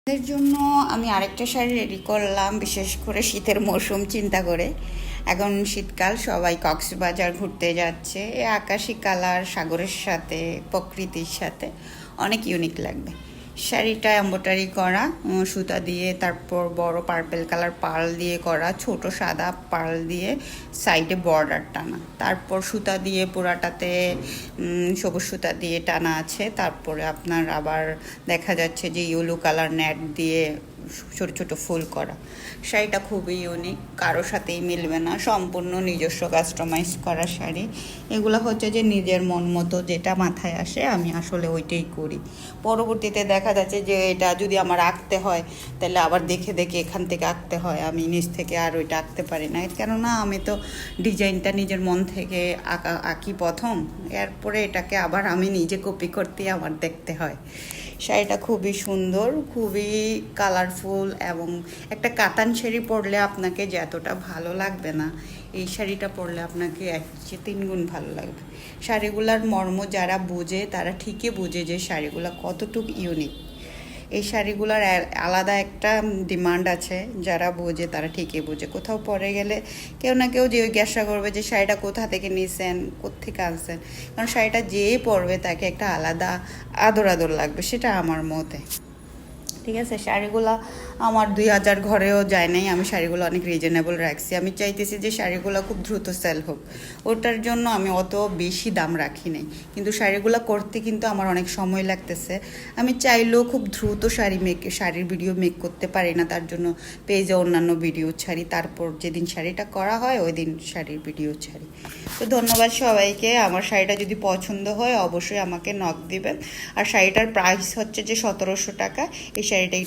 এর জন্য আমি আরেকটা শাড়ি রেডি করলাম, বিশেষ করে শীতের মৌসুম চিন্তা করে। এখন শীতকাল, সবাই কক্সবাজার ঘুরতে যাচ্ছে। এই আকাশি কালার সাগরের সাথে, প্রকৃতির সাথে অনেক ইউনিক লাগবে। শাড়িটা এম্ব্রয়ডারি করা সুতা দিয়ে, তারপর বড় পার্পেল কালার পার্ল দিয়ে করা, ছোট সাদা পার্ল দিয়ে সাইডে বর্ডার টানা, তারপর সুতা দিয়ে পুরাটাতে সবুজ সুতা দিয়ে টানা আছে। তারপরে আপনার আবার দেখা যাচ্ছে যে ইয়েলো কালার নেট দিয়ে ছোট ছোট ফুল করা। শাড়িটা খুবই ইউনিক, কারোর সাথেই মিলবে না, সম্পূর্ণ নিজস্ব কাস্টমাইজ করা শাড়ি। এগুলো হচ্ছে যে নিজের মন মতো যেটা মাথায় আসে আমি আসলে ওইটাই করি। পরবর্তীতে দেখা যাচ্ছে যে এটা যদি আমার আঁকতে হয় তাহলে আবার দেখে দেখে এখান থেকে আঁকতে হয়, আমি নিজ থেকে আর ওইটা আঁকতে পারি না। কেননা আমি তো ডিজাইনটা নিজের মন থেকে আঁকি প্রথম, এরপরে এটাকে আবার আমি নিজে কপি করতেই আমার দেখতে হয়। শাড়িটা খুবই সুন্দর, খুবই কালারফুল, এবং একটা কাতান শাড়ি পরলে আপনাকে যে এতটা ভালো লাগবে না, এই শাড়িটা পরলে আপনাকে এক চেয়ে 3 গুণ ভালো লাগবে। শাড়িগুলার মর্ম যারা বোঝে তারা ঠিকই বোঝে যে শাড়িগুলো কতটুকু ইউনিক। এই শাড়িগুলোর আলাদা একটা ডিমান্ড আছে, যারা বোঝে তারা ঠিকই বোঝে। কোথাও পরে গেলে কেউ না কেউ জিজ্ঞাসা করবে যে শাড়িটা কোথা থেকে নিয়েছেন, কোত্থেকে আনছেন, কারণ শাড়িটা যেই পরবে তাকে একটা আলাদা আদর আদর লাগবে, সেটা আমার মতে। ঠিক আছে, শাড়িগুলো আমার 2000 ঘরেও যায় নাই, আমি শাড়িগুলো অনেক রিজনেবল রাখছি। আমি চাইতেছি যে শাড়িগুলো খুব দ্রুত সেল হোক, ওটার জন্য আমি অত বেশি দাম রাখি নাই। কিন্তু শাড়িগুলো করতে কিন্তু আমার অনেক সময় লাগতেছে। আমি চাইলেও খুব দ্রুত শাড়ির ভিডিও মেক করতে পারি না, তার জন্য পেজে অন্যান্য ভিডিও ছাড়ি, তারপর যেদিন শাড়িটা করা হয় ওই দিন শাড়ির ভিডিও ছাড়ি। তো ধন্যবাদ সবাইকে। আমার শাড়িটা যদি পছন্দ হয় অবশ্যই আমাকে নক দিবেন। আর শাড়িটার প্রাইস হচ্ছে যে 1700 টাকা। এই শাড়িটাই